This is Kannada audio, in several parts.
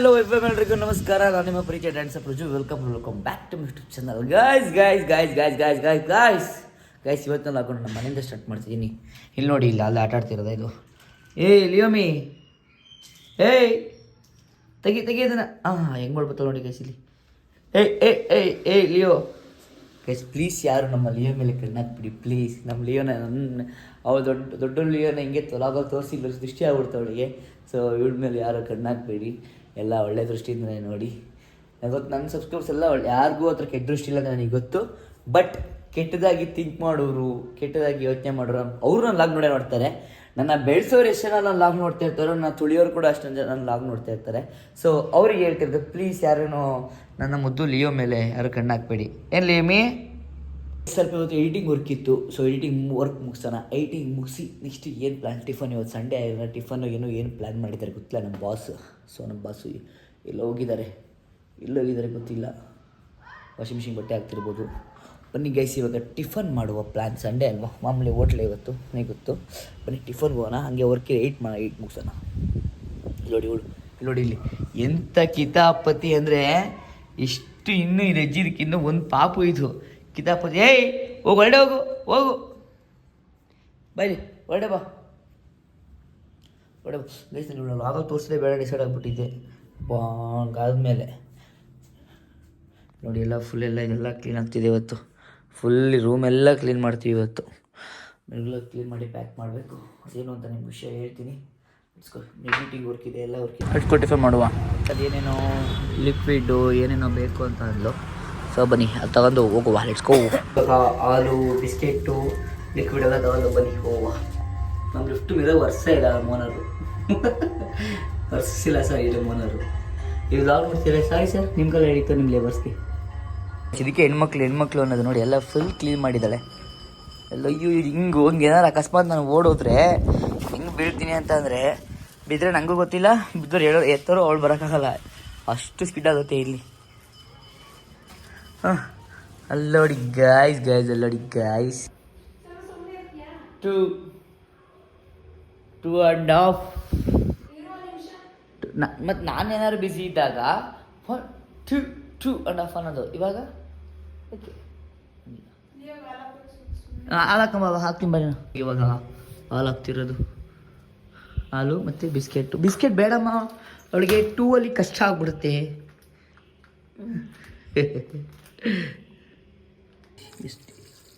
ಹಲೋ ಎಲ್ರಿಗೂ ನಮಸ್ಕಾರ. ನಾನು ನಿಮ್ಮ ಪರಿಚಯ dance Praju. Welcome back to my YouTube channel. Guys ಇವತ್ತು ನಾನು ಹಾಕೊಂಡು ನಮ್ಮ ಮನೆಯಿಂದ ಸ್ಟಾರ್ಟ್ ಮಾಡ್ತಿದ್ದೀನಿ. ಇಲ್ಲಿ ನೋಡಿ, ಇಲ್ಲ ಅಲ್ಲಿ ಆಟ ಆಡ್ತಿರೋದ ಇದು. ಲಿಯೋಮಿ, ತೆಗಿ ಅದನ್ನು. ಹೆಂಗೆ ಮಾಡ್ಬೋತಲ್ಲ ನೋಡಿ ಗೈಸ್ ಇಲ್ಲಿ. ಲಿಯೋ ಗೈಸ್, ಪ್ಲೀಸ್ ಯಾರು ನಮ್ಮ ಲಿಯೋ ಮೇಲೆ ಕಣ್ಣಾಕ್ಬಿಡಿ ಪ್ಲೀಸ್. ನಮ್ಮ ಲಿಯೋನ ಅವಳು ದೊಡ್ಡ ಲಿಯೋನ ಹಿಂಗೆ ತೊಲಾಗೋದು ತೋರಿಸಿ ದೃಷ್ಟಿ ಆಗ್ಬಿಡ್ತಾವಳಿಗೆ. ಸೊ ಇವಳ ಮೇಲೆ ಯಾರು ಕಣ್ಣಾಕ್ಬೇಡಿ, ಎಲ್ಲ ಒಳ್ಳೆ ದೃಷ್ಟಿಯಿಂದನೇ ನೋಡಿ. ಗೊತ್ತು, ನನ್ನ ಸಬ್ಸ್ಕ್ರೈಬರ್ಸ್ ಎಲ್ಲ ಯಾರಿಗೂ ಹತ್ರ ಕೆಟ್ಟ ದೃಷ್ಟಿ ಇಲ್ಲ ನನಗೆ ಗೊತ್ತು. ಬಟ್ ಕೆಟ್ಟದಾಗಿ ಥಿಂಕ್ ಮಾಡೋರು, ಕೆಟ್ಟದಾಗಿ ಯೋಚನೆ ಮಾಡೋರು ಅವರು ನನ್ನ ಲಾಗ್ ನೋಡ್ತಾರೆ. ನನ್ನ ಬೆಳೆಸೋರು ಎಷ್ಟು ಜನ ನನ್ನ ಲಾಗ್ ನೋಡ್ತಾ ಇರ್ತಾರೋ, ನನ್ನ ತುಳಿಯೋರು ಕೂಡ ಅಷ್ಟೊಂದು ಜನ ನನ್ನ ಲಾಗ್ ನೋಡ್ತಾ ಇರ್ತಾರೆ. ಸೊ ಅವ್ರಿಗೆ ಹೇಳ್ತಿರ್ತಾರೆ, ಪ್ಲೀಸ್ ಯಾರೇನೋ ನನ್ನ ಮುದ್ದು ಲಿಯೋ ಮೇಲೆ ಯಾರು ಕಣ್ಣಾಕ್ಬೇಡಿ. ಏನು ಲಿಯೋಮಿ? ಸ್ವಲ್ಪ ಇವತ್ತು ಎಡಿಟಿಂಗ್ ವರ್ಕ್ ಇತ್ತು. ಸೊ ಎಡಿಟಿಂಗ್ ವರ್ಕ್ ಮುಗಿಸೋಣ. ಎಡಿಟಿಂಗ್ ಮುಗಿಸಿ ನೆಕ್ಸ್ಟ್ ಏನು ಪ್ಲ್ಯಾನ್, ಟಿಫನ್ ಇವತ್ತು ಸಂಡೇ ಆಗಿಲ್ಲ. ಟಿಫನ್ನು ಏನು ಪ್ಲ್ಯಾನ್ ಮಾಡಿದ್ದಾರೆ ಗೊತ್ತಿಲ್ಲ ನಮ್ಮ ಬಾಸ್. ಸೊ ನಮ್ಮ ಬಾಸು ಎಲ್ಲೋಗಿದ್ದಾರೆ ಗೊತ್ತಿಲ್ಲ. ವಾಷಿಂಗ್ ಮಿಷಿನ್ ಬಟ್ಟೆ ಹಾಕ್ತಿರ್ಬೋದು. ಬನ್ನಿ ಗೈಸ್, ಇವಾಗ ಟಿಫನ್ ಮಾಡುವ ಪ್ಲ್ಯಾನ್. ಸಂಡೇ ಅಲ್ವಾ, ಮಾಮೂಲಿ ಹೋಟ್ಲೆ ಇವತ್ತು, ನನಗೆ ಗೊತ್ತು. ಬನ್ನಿ ಟಿಫನ್ಗೆ ಹೋಗೋಣ, ಹಾಗೆ ವರ್ಕಿಗೆ ಏಟ್ ಮುಗಿಸೋಣ. ನೋಡಿ ಇಲ್ಲಿ ಎಂಥ ಕಿತಾಪತಿ ಅಂದರೆ ಇಷ್ಟು ಇನ್ನೂ ಇದು ಹೆಜ್ಜಿದಕ್ಕಿನ್ನೂ ಒಂದು ಪಾಪು ಇದು ಕಿತಾಪತಿ. ಹೋಗು, ಹೊರಡೆ ಹೋಗು ಬೈಲಿ, ಹೊರಡೆ ಬಾ ಗೈಸ್. ನಾನು ಆಗ ತೋರಿಸಲೇ ಬೇಡ ಡಿಸೈಡ್ ಆಗಿಬಿಟ್ಟಿದ್ದೆ. ಹಂಗಾದ್ಮೇಲೆ ನೋಡಿ ಎಲ್ಲ ಫುಲ್ ಇದೆಲ್ಲ ಕ್ಲೀನ್ ಆಗ್ತಿದೆ ಇವತ್ತು. ಫುಲ್ ರೂಮೆಲ್ಲ ಕ್ಲೀನ್ ಮಾಡ್ತೀವಿ ಇವತ್ತು. ಎಲ್ಲ ಕ್ಲೀನ್ ಮಾಡಿ ಪ್ಯಾಕ್ ಮಾಡಬೇಕು. ಅದೇನು ಅಂತ ನಿಮ್ಗೆ ವಿಷಯ ಹೇಳ್ತೀನಿ. ಎಡಿಟಿಂಗ್ ವರ್ಕ್ ಇದೆ, ಎಲ್ಲ ವರ್ಕ್ ಇದೆ. ಟಿಫನ್ ಮಾಡುವ. ಅದೇನೇನೋ ಲಿಕ್ವಿಡ್ಡು ಏನೇನೋ ಬೇಕು ಅಂತ ಅಂದ್ಲು. ಸೊ ಬನ್ನಿ, ಅದು ತಗೊಂಡು ಹೋಗುವ. ಲೆಟ್ಸ್ಕೋ. ಹಾಲು, ಬಿಸ್ಕೆಟ್ಟು, ಲಿಕ್ವಿಡ್ ಎಲ್ಲ ತಗೊಂಡು ಬನ್ನಿ ಹೋಗುವ. ನಮ್ಮ ಲಿಫ್ಟ್ ಮೇಲೆ ವರ್ಷ ಇಲ್ಲ ಓನರು. ವರ್ಷಿಲ್ಲ ಸರ್ ಇದು ಓನರು. ನೀವು ಲಾಗ್ ಮಾಡ್ತೀರಾ? ಸಾರಿ ಸರ್, ನಿಮ್ಮ ಕಲ್ಲ ಹಿಡಿತು ನಿಮ್ಮ ಲೇಬರ್ಸ್ಗೆ. ಇದಕ್ಕೆ ಹೆಣ್ಮಕ್ಳು ಅನ್ನೋದು ನೋಡಿ, ಎಲ್ಲ ಫುಲ್ ಕ್ಲೀನ್ ಮಾಡಿದ್ದಾಳೆ ಎಲ್ಲ. ಅಯ್ಯೋ ಹಿಂಗೆ ಏನಾರು ಅಕಸ್ಮಾತ್ ನಾನು ಓಡೋದ್ರೆ ಹಿಂಗೆ ಬೀಳ್ತೀನಿ ಅಂತ ಅಂದರೆ, ಬಿದ್ದರೆ ನನಗೂ ಗೊತ್ತಿಲ್ಲ, ಬಿದ್ದವ್ರು ಎತ್ತರೋ ಅವಳು ಬರೋಕ್ಕಾಗಲ್ಲ, ಅಷ್ಟು ಸ್ಪೀಡ್ ಆಗುತ್ತೆ ಇಲ್ಲಿ. ಅಲ್ಲೋಡಿ ಗಾಯ್ಸ್, ಅಲ್ಲೋಡಿ ಗಾಯ್ಸ್. 2.5 ಮತ್ತು ನಾನೇನಾದ್ರು ಬ್ಯುಸಿ ಇದ್ದಾಗ 2.5 ಅನ್ನೋದು. ಇವಾಗ ಹಾಲು ಹಾಕ್ತೀನಿ ಬರೀ. ಇವಾಗ ಹಾಲು ಹಾಕ್ತಿರೋದು, ಹಾಲು ಮತ್ತು ಬಿಸ್ಕೆಟ್ ಬೇಡಮ್ಮ, ಅವಳಿಗೆ 2 ಅಲ್ಲಿ ಕಷ್ಟ ಆಗ್ಬಿಡುತ್ತೆ.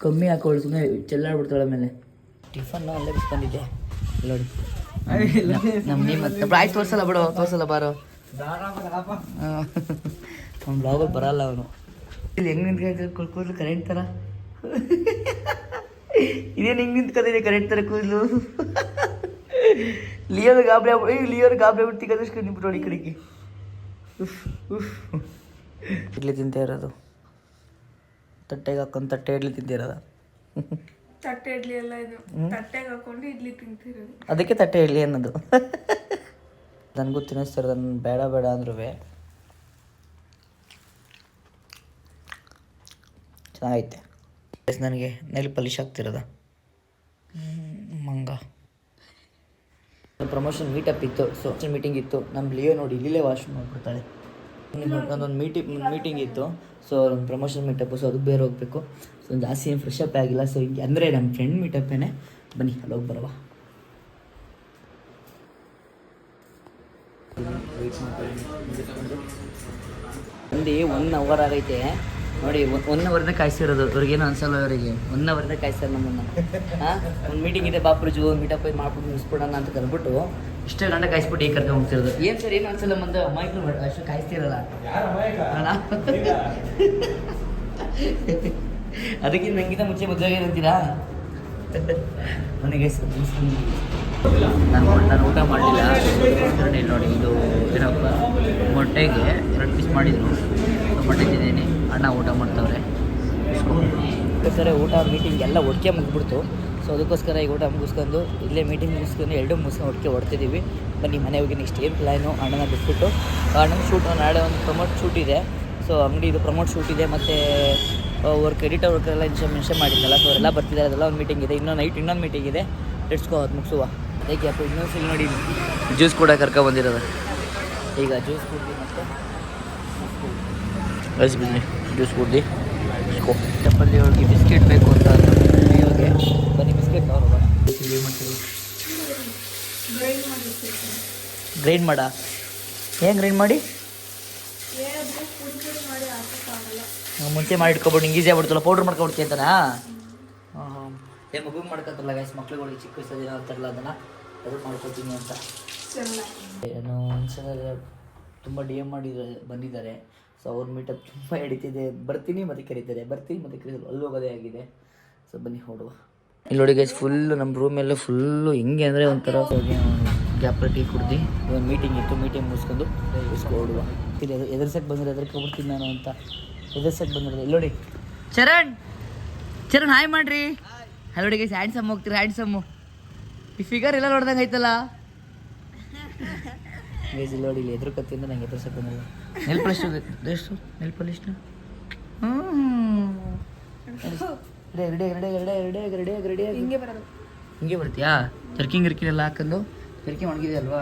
ಕಮ್ಮಿ ಹಾಕೋಳು, ಸುಮ್ಮನೆ ಚೆಲ್ಲಾಡ್ಬಿಡ್ತಾಳೆ ಆಮೇಲೆ. ಟಿಫನ್ನು ಅಲ್ಲೇ ಬಿಸ್ಕೊಂಡಿದ್ದೆ ನೋಡಿ. ನಮ್ಮ ಮತ್ತೆ ಆಯ್ತು, ತೋರಿಸಲ್ಲ ಬಾರೋ. ಅವ್ನು ಬ್ಲಾಗಲ್ಲಿ ಬರಲ್ಲ ಅವನು. ಇಲ್ಲಿ ಹೆಂಗೆ ನಿಂತ್ಕೊಂಡು ಕೂದಲು ಕರೆಂಟ್ ಥರ. ಇದೇನು ಹಿಂಗೆ ನಿಂತ್ಕೊಂಡಿದೆ ಕರೆಂಟ್ ಥರ ಕೂದಲು. ಲಿಯೋರ್ ಗಾಬರಿ ಆಗ್ಬಿಟ್ಟು ಕದಷ್ಟು ನಿಂತ್ಬಿಟ್ಟು ಈ ಕಡೆಗೆ. ಇಡ್ಲಿ ತಿಂತಾ ಇರೋದು, ತಟ್ಟೆಗೆ ಹಾಕೊಂಡು ತಟ್ಟೆ ಇಡ್ಲಿ ತಿಂತಿರೋದು. ತಟ್ಟೆ ಇಡ್ಲಿ ಎಲ್ಲ ಇದು ತಟ್ಟೆಗೆ ಹಾಕೊಂಡು ಇಡ್ಲಿ ತಿಂತಿರೋದು, ಅದಕ್ಕೆ ತಟ್ಟೆ ಇಡ್ಲಿ ಅನ್ನೋದು. ನನಗೂ ತಿನ್ನಿಸ್ತಾರೆ, ನನ್ನ ಬೇಡ ಅಂದ್ರೂ ಚೆನ್ನಾಗೈತೆ. ನನಗೆ ನೆಲ್ ಪಾಲಿಶ್ ಆಗ್ತಿರೋದ ಮಂಗ. ಪ್ರಮೋಷನ್ ಮೀಟಪ್ ಇತ್ತು. ಸೊ ಮೀಟಿಂಗ್ ಇತ್ತು. ನಮ್ಮ ಲಿಯೋ ನೋಡಿ ಇಲ್ಲೇ ವಾಶ್ರೂಮ್ ಮಾಡ್ಬಿಡ್ತಾಳೆ. ನನ್ನೊಂದು ಮೀಟಿಂಗ್ ಇತ್ತು. ಸೊ ಒಂದು ಪ್ರಮೋಷನ್ ಮೀಟಪ್ಪು. ಸೊ ಅದಕ್ಕೆ ಬೇರೆ ಹೋಗಬೇಕು. ಸೊ ಜಾಸ್ತಿ ಏನು ಫ್ರೆಶ್ ಅಪ್ ಆಗಿಲ್ಲ. ಸೊ ಹಿಂಗೆ ಅಂದರೆ ನಮ್ಮ ಫ್ರೆಂಡ್ ಮೀಟಪ್ಪೇನೆ. ಬನ್ನಿ ಅಲ್ಲಿ ಹೋಗಿ ಬರುವ. ಬಂದು 1 ಅವರ್ ಆಗೈತೆ ನೋಡಿ. 1 ಅವರ್ನೇ ಕಾಯಿಸಿರೋದು. ಅವ್ರಿಗೇನು ಅನ್ಸಲ್ಲ, ಅವರಿಗೆ 1 ಅವರ್ನೇ ಕಾಯಿಸ್ತಾರೆ ನಮ್ಮನ್ನು. ಒಂದು ಮೀಟಿಂಗ್ ಇದೆ ಬಾಪ್ರಜು, ಒಂದು ಮೀಟಪ್ ಮಾಡ್ಬಿಟ್ಟು ಮುಗಿಸ್ಬಿಡೋಣ ಅಂತ ಕರೆದ್ಬಿಟ್ಟು ಇಷ್ಟೇ ಗಂಟೆ ಕಾಯಿಸ್ಬಿಟ್ಟು ಈಗ ಕರ್ಕೊಂಡು ಹೋಗ್ತಿರೋದು. ಏನು ಸರ್, ಏನು ಅನ್ಸಲ್ಲ ಮುಂದೆ ಅಮಾಯಕರು ಅಷ್ಟು ಕಾಯಿಸ್ತಿರಲ್ಲ. ಅದಕ್ಕಿಂತ ನಂಗಿಂತ ಮುಂಚೆ ಮದುವೆ ಏನಂತೀರಾ? ನನಗೆ ನಾನು ಊಟ ಮಾಡಲಿಲ್ಲ ನೋಡಿ. ಇದು ಏನಪ್ಪ, ಮೊಟ್ಟೆಗೆ 2 ಪೀಸ್ ಮಾಡಿದರು. ಮೊಟ್ಟೆ ತಿಂತೀನಿ, ಅಣ್ಣ ಊಟ ಮಾಡ್ತಾವ್ರೆ. ಅದಕ್ಕೋಸ್ಕರ ಊಟ ಮೀಟಿಂಗ್ ಎಲ್ಲ ಒಟ್ಟಿಗೆ ಮುಗಿಬಿಡ್ತು. ಸೊ ಅದಕ್ಕೋಸ್ಕರ ಈಗ ಊಟ ಮುಗಿಸ್ಕೊಂಡು ಇಲ್ಲೇ ಮೀಟಿಂಗ್ ಮುಗಿಸ್ಕೊಂಡು 2 ಮುಗಿಸ್ಕೊಂಡು ಒಟ್ಟಿಗೆ ಹೊಡ್ತಿದ್ದೀವಿ. ಬನ್ನಿ ಮನೆ ಹೋಗಿ ನೆಕ್ಸ್ಟ್ ಏನು ಪ್ಲ್ಯಾನು ಅಣ್ಣನ ಬಿಟ್ಬಿಟ್ಟು. ಅಣ್ಣನ ಶೂಟ್ ನಾಳೆ ಒಂದು ಪ್ರಮೋಟ್ ಶೂಟ್ ಇದೆ. ಸೊ ಅಂಗಡಿದು ಪ್ರಮೋಟ್ ಶೂಟ್ ಇದೆ, ಮತ್ತು ಎಡಿಟರ್ ವರ್ಕ್ ಎಲ್ಲ ಮೆನ್ಷನ್ ಮಾಡಿದ್ದಲ್ಲ. ಸೊ ಅವರೆಲ್ಲ ಬರ್ತಿದ್ದಾರೆ. ಅದೆಲ್ಲ ಒಂದು ಮೀಟಿಂಗ್ ಇದೆ. ಇನ್ನೊಂದು ಮೀಟಿಂಗ್ ಇದೆ. ಲೆಟ್ಸ್ ಗೋ, ಅದು ಮುಗಿಸುವ. ಹೇಗೆ ಅಪ್ಪ ಇನ್ನೊಂದು ಸಲ ನೋಡಿ ಜ್ಯೂಸ್ ಕೂಡ ಕರ್ಕೊಬಂದಿರೋದು. ಈಗ ಜ್ಯೂಸ್ ಕುಡ್ದು ಮತ್ತೆ ಬನ್ನಿ ಜ್ಯೂಸ್ ಕುಡ್ದು ಚಪ್ಪಲ್ಲಿ ಅವ್ರಿಗೆ ಬಿಸ್ಕೆಟ್ ಬೇಕು ಅಂತ ಇವ್ರಿಗೆ ಬನ್ನಿ ಬಿಸ್ಕೆಟ್ ತಗೊಳ್ಳೋಣ. ಗ್ರೈಂಡ್ ಮಾಡ ಏನು ಗ್ರೈಂಡ್ ಮಾಡಿ ಮುಂಚೆ ಮಾಡಿ ಇಟ್ಕೊಬಿಟ್ಟು ಹಿಂಗೆ ಈಸಿ ಆಗ್ಬಿಡ್ತಲ್ಲ ಪೌಡ್ರ್ ಮಾಡ್ಕೊಬಿಡ್ತೀವಿ ಅಂತನಾ? ಹಾಂ ಹಾಂ ಏನು ಮಗುಗೆ ಮಾಡ್ಕೊತಾರಲ್ಲ ಗೈಸ್ ಮಕ್ಳುಗಳಿಗೆ ಚಿಕ್ಕ ವಯಸ್ಸಲ್ಲಿ ಅಂತಾರಲ್ಲ ಅದನ್ನು ಅದು ಮಾಡ್ಕೊತೀನಿ ಅಂತ. ಏನೋ ಒಂದ್ಸಲ ತುಂಬ ಡಿ ಎಮ್ ಬಂದಿದ್ದಾರೆ. ಸೊ ಅವ್ರ ಮೀಟಪ್ ತುಂಬ ಹಿಡಿತಿದೆ. ಬರ್ತೀನಿ ಮತ್ತೆ ಕರೀತಾರೆ, ಬರ್ತೀನಿ ಮತ್ತೆ ಕರೀತಾರೆ, ಅಲ್ಲಿ ಹೋಗೋದೇ ಆಗಿದೆ. ಸೊ ಬನ್ನಿ ಹೊಡುವ. ಇಲ್ಲಿ ನೋಡಿ ಗೈಸ್ ಫುಲ್ಲು ನಮ್ಮ ರೂಮೆಲ್ಲ ಫುಲ್ಲು ಹೆಂಗೆ ಅಂದರೆ ಒಂಥರ ಗ್ಯಾಪ್ ಟೀ ಕುಡ್ದು ಒಂದು ಮೀಟಿಂಗ್ ಇತ್ತು, ಮೀಟಿಂಗ್ ಮುಗಿಸ್ಕೊಂಡು ಹೊಡುವ. ಇಲ್ಲಿ ಎದುರ್ಸಕ್ಕೆ ಬಂದರೆ ಎದುರ್ಕೊಬಿಡ್ತೀನಿ ನಾನು ಅಂತ ಎದುರ್ಸಕ್ಕೆ ಬಂದಿರೋದು. ಇಲ್ಲಿ ನೋಡಿ ಚರಣ್ ಹಾಯ್ ಮಾಡ್ರಿ. ಹಲೋ ನೋಡಿ ಗೈಸ್ ಹ್ಯಾಂಡ್ಸಮ್ ಹೋಗ್ತೀರಿ, ಹ್ಯಾಂಡ್ಸಮ್ಮು ಈ ಫಿಗರ್ ಎಲ್ಲ ನೋಡ್ದಂಗೆ ಐತಲ್ಲ ಗೈಸ್. ಇಲ್ಲಿ ನೋಡಿ ಇಲ್ಲಿ ಎದುರ್ಕತ್ತಿಂದ ನಂಗೆ ಎದುರ್ಸಕ್ಕೆ ಬಂದಿಲ್ಲ. ನೆಲ್ ಪಾಲಿಶ್ ಎಷ್ಟು ನೆಲ್ ಪಾಲಿಶ್ ರೆಡಿ ಹಿಂಗೆ ಬರ್ತೀಯಾ? ಜರ್ಕಿಂಗ್ ಎಲ್ಲ ಹಾಕೊಂಡು ಜರ್ಕಿಂಗ್ ಒಣಗಿದೆ ಅಲ್ವಾ?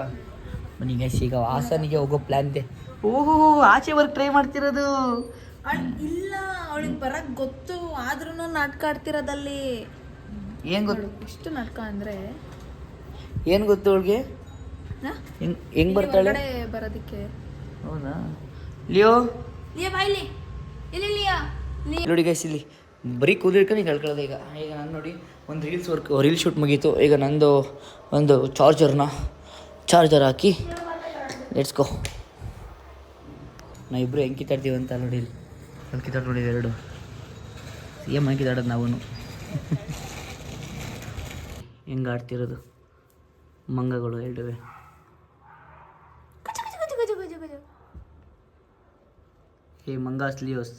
ಬನ್ನಿ ಗೈಸ್ ಈಗ ಹಾಸನಿಗೆ ಹೋಗೋ ಪ್ಲ್ಯಾನ್ ಇದೆ. ಓಹೋ ಆಚೆ ವರ್ಕ್ ಟ್ರೈ ಮಾಡ್ತಿರೋದು ಇಲ್ಲ, ಅವಳಿಗೆ ಬರಕ್ ಗೊತ್ತು ಆದ್ರೂ ನಾಟಕ ಆಡ್ತಿರೋದಲ್ಲಿ. ಏನು ಗೊತ್ತು? ಎಷ್ಟು ನಾಟಕ ಅಂದ್ರೆ ಏನು ಗೊತ್ತು ಅವಳಿಗೆ? ಹೆಂಗ್ ಬರ್ತಾಳೆ ಬರೋದಕ್ಕೆ? ಹೌದಾ? ಲಿಯೋ ಬಾಯ್ಲಿ ಇಲ್ಲಿ ನೋಡಿ ಗೈಸ್ ಇಲ್ಲಿ ಬರೀ ಕೂದಿರ್ಕೊಂಡು ಈಗ ಹೇಳ್ಕೊಳ್ಳೋದು. ಈಗ ನಾನು ನೋಡಿ ಒಂದು ರೀಲ್ ಶೂಟ್ ಮುಗೀತು. ಈಗ ನಂದು ಒಂದು ಚಾರ್ಜರ್ ಹಾಕಿ ಲೆಟ್ಸ್ ಗೋ. ನಾವಿಬ್ಬರು ಹೆಂಗೆ ಕಿತ್ತಾಡ್ತೀವಿ ಅಂತ ನೋಡಿ. ಅಲ್ಲಿ ಕಿತ್ತಾಡ್ ನೋಡಿ ಎರಡು ಸೇಮ್ ಆಗಿ ಕಿತ್ತಾಡೋದು ನಾವು. ಹೆಂಗೆ ಆಡ್ತಿರೋದು ಮಂಗಗಳು ಎರಡುವೆ. ಹೇ ಮಂಗಾಸ್ ಲಿಯೋಸ್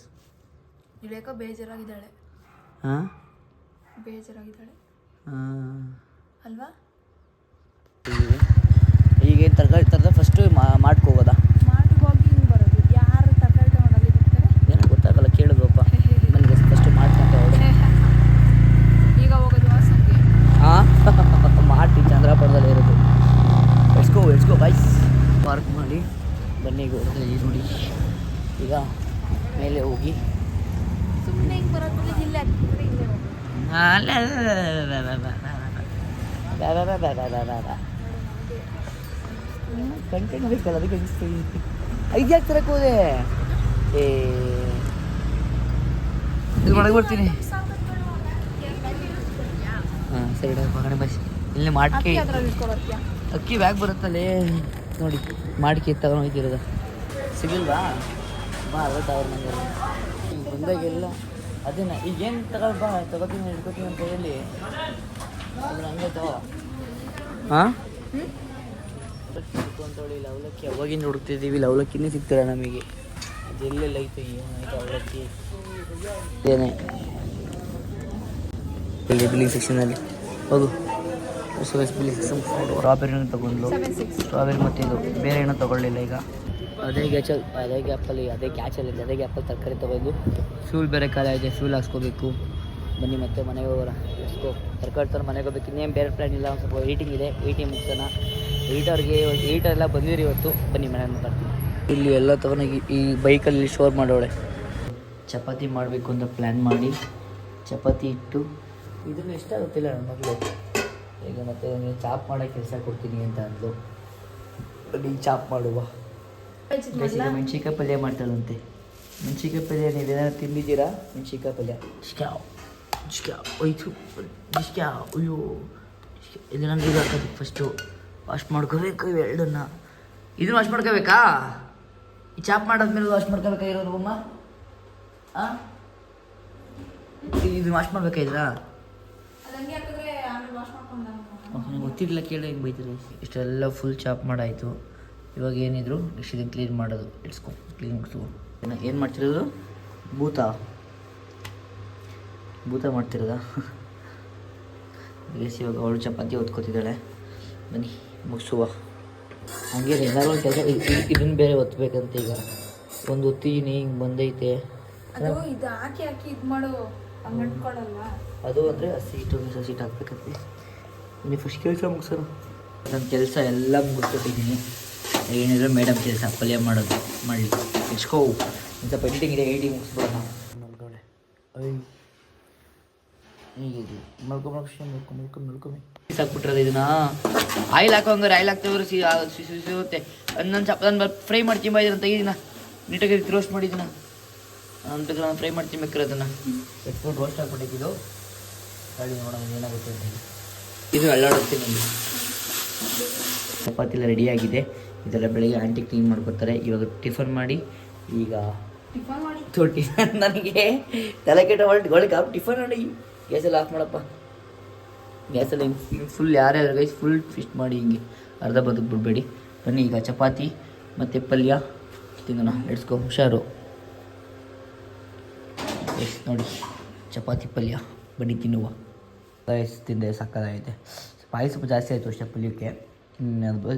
ಇಳಿಯಕ ಬೇಜಾರಾಗಿದ್ದಾಳೆ. ಹಾಂ ಬೇಜಾರಾಗಿದ್ದಾಳೆ ಹಾಂ ಅಲ್ವಾ? ಈಗೇನು ತರಕಾರಿ ಫಸ್ಟು ಮಾಡ್ಕೋಬೋದಾ? ಮಾಡಿಗೆ ಹೋಗಿ ಹಿಂಗೆ ಬರೋದು. ಯಾರು ತರಕಾರಿ ತಗೊಂಡಲ್ಲಿ ಬರ್ತಾರೆ ಏನೋ ಗೊತ್ತಾಗಲ್ಲ, ಕೇಳೋದಪ್ಪ ನನಗೆ ಫಸ್ಟು ಮಾಡ್ಕೊಂಡೆ ಅವಳು. ಈಗ ಹೋಗೋದು ವಾಸಂಗೆ. ಹಾಂ ಮಾಡಿ ಚಂದ್ರಾಪುರದಲ್ಲಿ ಇರೋದು. ಎಡ್ಸ್ಕೋ ಗೈಸ್. ಪಾರ್ಕ್ ಮಾಡಿ ಬನ್ನಿ ನೋಡಿ. ಈಗ ಮೇಲೆ ಹೋಗಿ ಸುಮ್ಮನೆ ಹಿಂಗೆ ಬರೋದು ಇಲ್ಲೇ ಆಗ್ತದೆ. ಇಲ್ಲೇ ಕಂಟೆಂಟ್ ಬೇಕಲ್ಲ ಅದಕ್ಕೆ ಐದು ಯಾಕೆ ತರಕ್ಕೆ ಹೋದೆ? ಇದು ಮಾಡಕ್ಕೆ ಬರ್ತೀನಿ. ಹಾಂ ಸರಿ ಹೊರಗಡೆ ಬಸ್ ಇಲ್ಲಿ ಮಾಡ್ಕೆ ಅಕ್ಕಿ ಬ್ಯಾಗ್ ಬರುತ್ತಲ್ಲೇ ನೋಡಿ. ಮಾಡ್ಕೆ ತಗೊಂಡು ಹೋಗ್ತಿರೋದು ಸಿಗಲ್ವಾ? ಬಾ 60,000 ನಂಗೆ ಬಂದಾಗೆಲ್ಲ ಅದನ್ನ ಈಗೇನು ತಗೋತೀನಿ ಇಟ್ಕೋತೀನಿ ಅಂತ ಹೇಳಿ ಅದನ್ನ ಹಂಗೆ ತಗೋ. ಹಾಂ ಅಂತೇಳಿ ಲವಲಕ್ಕಿ ಅವಾಗಿಂದ ಹುಡುಕ್ತಿದ್ದೀವಿ. ಲವಲಕ್ಕಿನೇ ಸಿಗ್ತಿಲ್ಲ ನಮಗೆ. ಅದೆಲ್ಲೆಲ್ಲ ಐತೆ ಏನಾಯ್ತು ಅವಲಕ್ಕಿ ಏನೇ ಇಲ್ಲಿ ಬಿಲ್ಲಿಂಗ್ ಸೆಕ್ಷನಲ್ಲಿ ಹೋಗು. ಬಿಲ್ಲಿಂಗ್ ಸೆಕ್ಷನ್ ಸ್ಟ್ರಾಬೆರಿನ ತೊಗೊಂಡು ಸ್ಟ್ರಾಬೆರಿ ಮತ್ತು ಇದು ಬೇರೆ ಏನೋ ತೊಗೊಳ್ಳಿಲ್ಲ. ಈಗ ಅದೇ ಗ್ಯಾಪಲ್ಲಿ ತರಕಾರಿ ತೊಗೊಂಡು ಫ್ಯೂಲ್ ಬೇರೆ ಖಾಲಿ ಆಗಿದೆ, ಫ್ಯೂಲ್ ಹಾಕ್ಸ್ಕೋಬೇಕು. ಬನ್ನಿ ಮತ್ತೆ ಮನೆಗೆ ಹೋಗೋಣ. ಎಸ್ಕೋ ತರಕಾರಿ ತರ ಮನೆಗೆ ಹೋಗ್ಬೇಕು. ಇನ್ನೇನು ಬೇರೆ ಪ್ಲ್ಯಾನ್ ಇಲ್ಲ. ಒಂದು ಸ್ವಲ್ಪ ಏಟಿಂಗ್ ಇದೆ, ಏಟಿಂಗ್ ಮುಗಿಸೋಣ. ಏಟರೆಲ್ಲ ಬಂದಿರಿ ಇವತ್ತು. ಬನ್ನಿ ಮನೆಗೆ ಮಾತಾಡ್ತೀನಿ. ಇಲ್ಲಿ ಎಲ್ಲ ತಗೊಂಡೋಗಿ ಈ ಬೈಕಲ್ಲಿ ಶೋರ್ ಮಾಡೋಳೆ. ಚಪಾತಿ ಮಾಡಬೇಕು ಅಂತ ಪ್ಲ್ಯಾನ್ ಮಾಡಿ ಚಪಾತಿ ಇಟ್ಟು ಇದನ್ನು ಎಷ್ಟಾಗುತ್ತಿಲ್ಲ ನನ್ನ ಮಗಳು. ಈಗ ಮತ್ತೆ ಚಾಪ್ ಮಾಡೋ ಕೆಲಸ ಕೊಡ್ತೀನಿ ಅಂತ ಅಂದು ಬನ್ನಿ ಚಾಪ್ ಮಾಡುವ. ಈಗ ಮೆಣಸಿನ್ಕಾಯಿ ಪಲ್ಯ ಮಾಡ್ತಾಳಂತೆ. ಮೆಣಸಿನ್ಕಾಯಿ ಪಲ್ಯ ನೀವೇನಾದ್ರು ತಿಂದಿದ್ದೀರಾ? ಮೆಣಸಿನ್ಕಾಯಿ ಪಲ್ಯ ಹೋಯ್ತು. ಅಯ್ಯೋ ಇದು ನನಗೆ ಇದು ಹಾಕೋದು. ಫಸ್ಟು ವಾಶ್ ಮಾಡ್ಕೋಬೇಕು ಇವೆರಡನ್ನ. ಇದನ್ನು ವಾಶ್ ಮಾಡ್ಕೋಬೇಕಾ? ಈ ಚಾಪ್ ಮಾಡಾದ್ಮೇಲೆ ವಾಶ್ ಮಾಡ್ಕೋಬೇಕಾ ಇರೋದು ಅಮ್ಮ? ಹಾಂ ಇದನ್ನು ವಾಶ್ ಮಾಡ್ಬೇಕಾ? ನನಗೆ ಗೊತ್ತಿರಲಿಲ್ಲ, ಕೇಳಿ ಹೆಂಗೆ ಬೈತೀರಿ. ಇಷ್ಟೆಲ್ಲ ಫುಲ್ ಚಾಪ್ ಮಾಡಾಯಿತು. ಇವಾಗ ಏನಿದ್ರು ನೆಕ್ಸ್ಟ್ ಇದನ್ನು ಕ್ಲೀನ್ ಮಾಡೋದು. ಇಟ್ಸ್ಕೊ ಕ್ಲೀನ್ ಮಾಡಿಸ್ಕೊ. ಏನು ಮಾಡ್ತಿರೋದು? ಭೂತ ಮಾಡ್ತಿರೋದಾ? ಬೇಸಿ ಇವಾಗ ಅವಳು ಚಪಾತಿ ಹೊತ್ಕೋತಿದ್ದಾಳೆ. ಬನ್ನಿ ಮುಗಿಸುವ. ಹಂಗೆ ಏನಾದ್ರು ಒಂದು ಕೆಲಸ ಇದನ್ನು ಬೇರೆ ಒತ್ತಬೇಕಂತ. ಈಗ ಒಂದು ಒತ್ತಿದ್ದೀನಿ, ಹಿಂಗೆ ಬಂದೈತೆ. ಇದು ಹಾಕಿ ಇದು ಮಾಡು, ಅಂಗಡ್ಕೊಳ್ಳಲ್ಲ ಅದು ಅಂದರೆ ಸೀಟ್ ಹಾಕ್ಬೇಕಂತೆ. ನೀವು ಫಸ್ಟ್ ಕೆಲಸ ಮುಗಿಸೋಣ. ನನ್ನ ಕೆಲಸ ಎಲ್ಲ ಮುಗಿಸ್ಕೊಟ್ಟಿದ್ದೀನಿ. ಏನಿದ್ರು ಮೇಡಮ್ ಕೆಲಸ ಪಲ್ಯ ಮಾಡೋದು ಮಾಡಲಿ ಇಸ್ಕೋ ಒಂದು ಸ್ವಲ್ಪ ಎಡಿಟಿಂಗ್ ಇದೆ ಎಡಿಟಿಂಗ್ ಮುಗಿಸ್ಬಿಡೋಣ ಮಲ್ಕೊಳ್ಳೆ ಹೀಗಿರಲಿ ಮಲ್ಕೊಂಬಿ ಸಾಕ್ಬಿಟ್ರದ ಇದನ್ನ ಆಯಿಲ್ ಹಾಕೋ ಹಂಗಾರೆ ಆಯಿಲ್ ಹಾಕ್ತೇವ್ರೆ ಸಿಗುತ್ತೆ ನನ್ನ ಸ್ವಲ್ಪ ನಾನು ಫ್ರೈ ಮಾಡ್ತೀನಿ ಇದನ್ನ ತೆಗಿದಿನ ನೀಟಾಗಿ ರೋಸ್ಟ್ ಮಾಡಿದ್ದೀನ ಅಂತ ನಾನು ಫ್ರೈ ಮಾಡ್ತೀನಿ ಬೇಕಾರೆ ಅದನ್ನು ಎಟ್ಬಿಟ್ಟು ರೋಸ್ಟ್ ಹಾಕ್ಬಿಟ್ಟಿದ್ದು ಗಾಡಿ ನೋಡೋಣ ಏನಾಗುತ್ತೆ ಅಂತ ಹೇಳಿ ಇದು ಅಲ್ಲಾಡುತ್ತೆ ನಮಗೆ ಚಪಾತಿ ಎಲ್ಲ ರೆಡಿಯಾಗಿದೆ ಇದೆಲ್ಲ ಬೆಳಿಗ್ಗೆ ಆಂಟಿ ಕ್ಲೀನ್ ಮಾಡ್ಕೊತಾರೆ ಇವಾಗ ಟಿಫನ್ ಮಾಡಿ ಈಗ ಟಿಫನ್ ನನಗೆ ತಲೆ ಕೆಟ್ಟ ಹೊರಟು ಟಿಫನ್ ಮಾಡಿ ಗ್ಯಾಸೆಲ್ಲ ಆಫ್ ಮಾಡಪ್ಪ ಗ್ಯಾಸೆಲ್ಲ ಹಿಂಗೆ ಫುಲ್ ಯಾರ್ಯಾರು ಗೈಸ್ ಫುಲ್ ಫಿಸ್ಟ್ ಮಾಡಿ ಹಿಂಗೆ ಅರ್ಧ ಬದುಕು ಬಿಡಬೇಡಿ ಬನ್ನಿ ಈಗ ಚಪಾತಿ ಮತ್ತು ಪಲ್ಯ ತಿನ್ನೋಣ ಎಡ್ಸ್ಕೊ ಹುಷಾರು ಎಸ್ ನೋಡಿ ಚಪಾತಿ ಪಲ್ಯ ಬನ್ನಿ ತಿನ್ನುವ ರೈಸ್ ತಿಂದೆ ಸಕ್ಕದಾಗೈತೆ ಪಾಯಸ ಸ್ವಲ್ಪ ಜಾಸ್ತಿ ಆಯಿತು ಅಷ್ಟೇ ಪಲ್ಯಕ್ಕೆ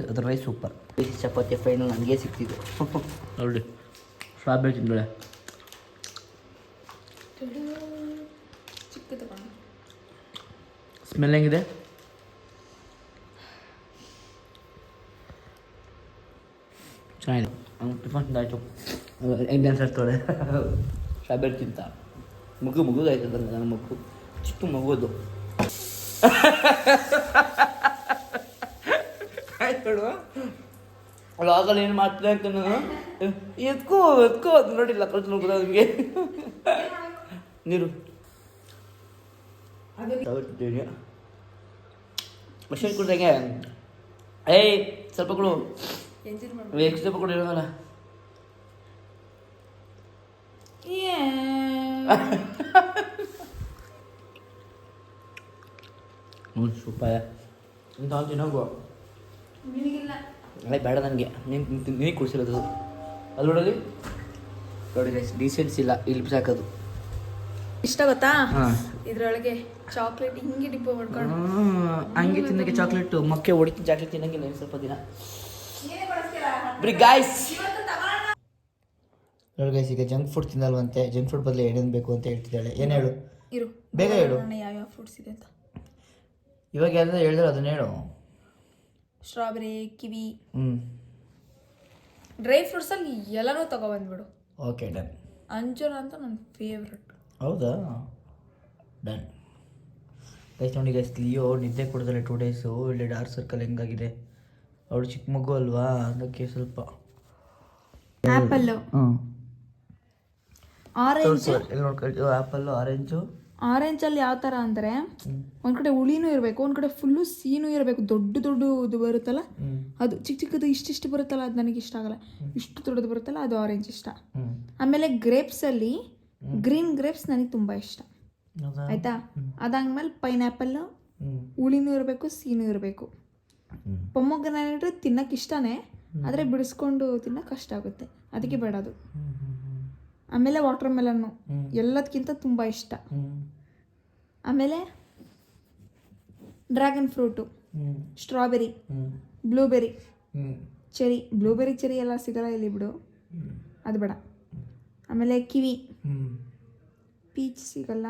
ಅದ್ರ ರೈಸ್ ಸೂಪರ್ ಚಪಾತಿ ಫೈನಲ್ ನನಗೆ ಸಿಕ್ತಿದ್ದು ನೋಡಿ ಸ್ಟ್ರಾಬೆರಿ ತಿಂದಳೆ ಸ್ಮೆಲ್ ಹೆಂಗಿದೆ ಚೆನ್ನಾಗಿದೆ ಟಿಫನ್ ಆಯಿತು ಹೆಂಗೆ ಅನ್ಸರ್ತೋಳೆ ಸ್ಟ್ರಾಬೆರಿ ತಿಂತ ಮಗು ಆಯ್ತದ ನನ್ನ ಮಗು ಚಿಕ್ಕ ಮಗುದು ಆಯ್ತು ಆಗಲ್ಲ ಏನು ಮಾಡ್ತಿದ್ದೆ ಅಂತ ನಾನು ಎತ್ಕೋ ಅದು ನೋಡಿಲ್ಲ ಕಳ್ತು ನೋಡ್ಬೋದ ನಿಮಗೆ ನೀರು ಮಷೀನ್ ಕೊಡ್ದಂಗೆ ಏಯ್ ಸ್ವಲ್ಪ ಕೊಡು ಎಷ್ಟು ಸ್ವಲ್ಪ ಕೊಡು ಹೇಳೋಲ್ಲ ಸೂಪಾಯ ಇಂತ ತಿನ್ನೋಗು ಅಲ್ಲೇ ಬೇಡ ನನಗೆ ನೀನು ಕುಡಿಸಿರೋದು ಅಲ್ಲಿ ನೋಡೋದು ನೋಡಿ ಡೀಸೆನ್ಸ್ ಇಲ್ಲ ಇಲ್ಲಿ ಸಾಕೋದು ಇಷ್ಟ ಗೊತ್ತಾ ಇದ್ರೊಳಗೆ ಚಾಕ್ಲೇಟ್ ಹಿಂಗೆ ಡಿಬ್ಬ ಮಾಡ್ಕೊಂಡು ಹಂಗೆ ತಿನ್ನಕ್ಕೆ ಚಾಕ್ಲೇಟು ಮಕ್ಕೆ ಹೊಡಿತೀನಿ ಚಾಕ್ಲೇಟ್ ತಿನ್ನಂಗಿಲ್ಲ ಇನ್ನು ಸ್ವಲ್ಪ ದಿನ ಬರೀ ಗಾಯ್ಸ್ ನೋಡಿ ಗೈಸ್ ಈಗ ಜಂಕ್ ಫುಡ್ ತಿನ್ನಲ್ವಂತೆ ಜಂಕ್ ಫುಡ್ ಬದಲು ಏನೇನು ಬೇಕು ಅಂತ ಹೇಳ್ತಿದ್ದಾಳೆ ಏನು ಹೇಳು ಇರು ಬೇಗ ಹೇಳು ಯಾವ್ಯಾವ ಫ್ರೂಟ್ಸ್ ಇದೆ ಅಂತ ಇವಾಗ ಯಾವ್ದು ಹೇಳಿದ್ರೆ ಅದನ್ನ ಹೇಳು ಸ್ಟ್ರಾಬೆರಿ ಕಿವಿ ಡ್ರೈ ಫ್ರೂಟ್ಸಲ್ಲಿ ಎಲ್ಲನೂ ತಗೊಬಂದ್ಬಿಡು ಓಕೆ ಡನ್ ಅಂಜೂರ ಅಂತ ನನ್ನ ಫೇವ್ರೆಟ್ ಹೌದಾ ಡನ್ ಗೈಸ್ ನೋಡಿ ಗೈಸ್ ಲಿಯೋ ನಿದ್ದೆ ಕೊಡ್ತಾರೆ 2 ಡೇಸು ಇಲ್ಲಿ ಡಾರ್ಕ್ ಸರ್ಕಲ್ ಹೆಂಗಾಗಿದೆ ಅವಳು ಚಿಕ್ಕ ಮಗು ಅಲ್ವಾ ಅದಕ್ಕೆ ಸ್ವಲ್ಪ ಆ್ಯಪಲ್ಲು ಆರೆಂಜ್ ಎಲ್ಲಿ ನೋಡ್ಕೊಳ್ಳಿ ಆ್ಯಪಲ್ಲು ಆರೆಂಜಲ್ಲಿ ಯಾವ ಥರ ಅಂದರೆ ಒಂದು ಕಡೆ ಹುಳಿನೂ ಇರಬೇಕು ಒಂದು ಕಡೆ ಫುಲ್ಲು ಸೀನೂ ಇರಬೇಕು ದೊಡ್ಡದು ಬರುತ್ತಲ್ಲ ಅದು ಚಿಕ್ಕದು ಇಷ್ಟಿಷ್ಟು ಬರುತ್ತಲ್ಲ ಅದು ನನಗೆ ಇಷ್ಟ ಆಗಲ್ಲ ಇಷ್ಟು ದೊಡ್ಡದು ಬರುತ್ತಲ್ಲ ಅದು ಆರೆಂಜ್ ಇಷ್ಟ ಆಮೇಲೆ ಗ್ರೇಪ್ಸಲ್ಲಿ ಗ್ರೀನ್ ಗ್ರೇಪ್ಸ್ ನನಗೆ ತುಂಬ ಇಷ್ಟ ಆಯಿತಾ ಅದಾದ್ಮೇಲೆ ಪೈನಾಪಲ್ಲು ಹುಳಿನೂ ಇರಬೇಕು ಸೀನೂ ಇರಬೇಕು ಪೊಮೊಗ್ರನೇಟ್ ತಿನ್ನಕ್ಕೆ ಇಷ್ಟನೇ ಆದರೆ ಬಿಡಿಸ್ಕೊಂಡು ತಿನ್ನಕ್ಕೆ ಕಷ್ಟ ಆಗುತ್ತೆ ಅದಕ್ಕೆ ಬೇಡ ಅದು ಆಮೇಲೆ ವಾಟರ್ ಮೆಲನ್ನು ಎಲ್ಲದಕ್ಕಿಂತ ತುಂಬ ಇಷ್ಟ ಆಮೇಲೆ dragon fruit strawberry blueberry blueberry cherry ಎಲ್ಲ ಸಿಗಲ್ಲ ಇಲ್ಲಿ ಬಿಡು ಅದು ಬೇಡ ಆಮೇಲೆ ಕಿವಿ ಪೀಚ್ ಸಿಗಲ್ಲ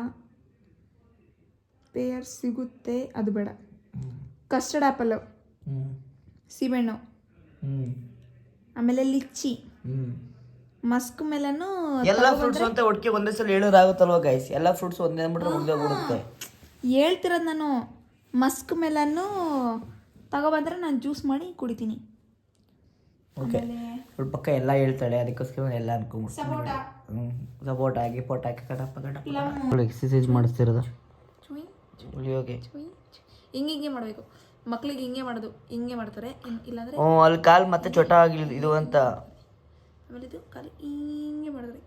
ಪೇರ್ ಸಿಗುತ್ತೆ ಅದು ಬೇಡ ಕಸ್ಟರ್ಡ್ ಆ್ಯಪಲ್ಲು ಸೀಬೆಹಣ್ಣು ಆಮೇಲೆ ಲಿಚ್ಚಿ ಮಸ್ಕ್ ಮೆಲನ್ನು ಎಲ್ಲ ಫ್ರೂಟ್ಸ್ ಅಂತ ಒಟ್ಟಿಗೆ ಒಂದೇ ಸಲ ಹೇಳೋದಾಗುತ್ತಲ್ವ ಗೈಸ್ ಎಲ್ಲ ಫ್ರೂಟ್ಸ್ ಒಂದೇ ಅಂದ್ಬಿಟ್ರೆ ಮುಗಿದೋಗ್ಬಿಡುತ್ತೆ ಹೇಳ್ತಿರೋದು ನಾನು ಮಸ್ಕ್ ಮೆಲನ್ನು ತಗೊಬಂದ್ರೆ ನಾನು ಜ್ಯೂಸ್ ಮಾಡಿ ಕುಡಿತೀನಿ ಓಕೆ ಸ್ವಲ್ಪ ಪಕ್ಕ ಎಲ್ಲ ಹೇಳ್ತಾಳೆ ಅದಕ್ಕೋಸ್ಕರ ಎಲ್ಲ ಅನ್ಕೊಂಡ್ಬಿಡ್ತೀನಿ ಸಪೋಟ ಗಿಪೋಟ ಕಡಪ ಎಕ್ಸಸೈಸ್ ಮಾಡಿಸ್ತಿರೋದು ಓಕೆ ಹಿಂಗೆ ಮಾಡಬೇಕು ಮಕ್ಳಿಗೆ ಹಿಂಗೆ ಮಾಡೋದು ಹಿಂಗೆ ಮಾಡ್ತಾರೆ ಇಲ್ಲಾಂದ್ರೆ ಅಲ್ಲಿ ಕಾಲು ಮತ್ತೆ ಚೊಟ ಆಗಿಲ್ಲ ಇದು ಅಂತ ಆಮೇಲೆ ಇದು ಕಾಲು ಹಿಂಗೆ ಮಾಡಿದ್ರೆ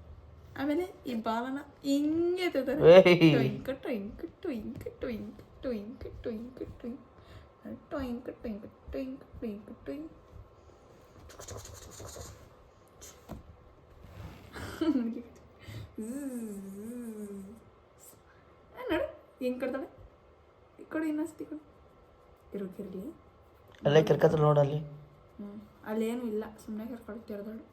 ಆಮೇಲೆ ಈ ಬಾಲನ ಹಿಂಗೆ ಎತ್ತಾರೆ ಟೊಯಿಂಕ್ ಟೊಯಿಂಕ್ ಟೊಯಿಂಕ್ ಟೊಯಿಂಕ್ ಟೊಯಿಂಕ್ ಟೊಯಿಂಕ್ ಟೊಯಿಂಕ್ ಟೊಯಿಂಕ್ ಟೊಯಿಂಕ್ ಟೊಯಿಂಕ್ ಟೊಯಿಂಕ್ ಟೊಯಿಂಕ್ ನೋಡು ಹೆಂಗೆ ಕಟ್ತಾಳೆ ಈ ಕಡೆ ಇನ್ನೊಂದ್ಸತಿ ಕೊಡು ಇರೋಕಿರಲಿ ಅಲ್ಲೇ ಕರ್ಕತ್ರ ನೋಡಲ್ಲಿ ಅಲ್ಲೇನು ಇಲ್ಲ ಸುಮ್ಮನೆ ಕರ್ಕೊಳ್ತಿರೋದಳು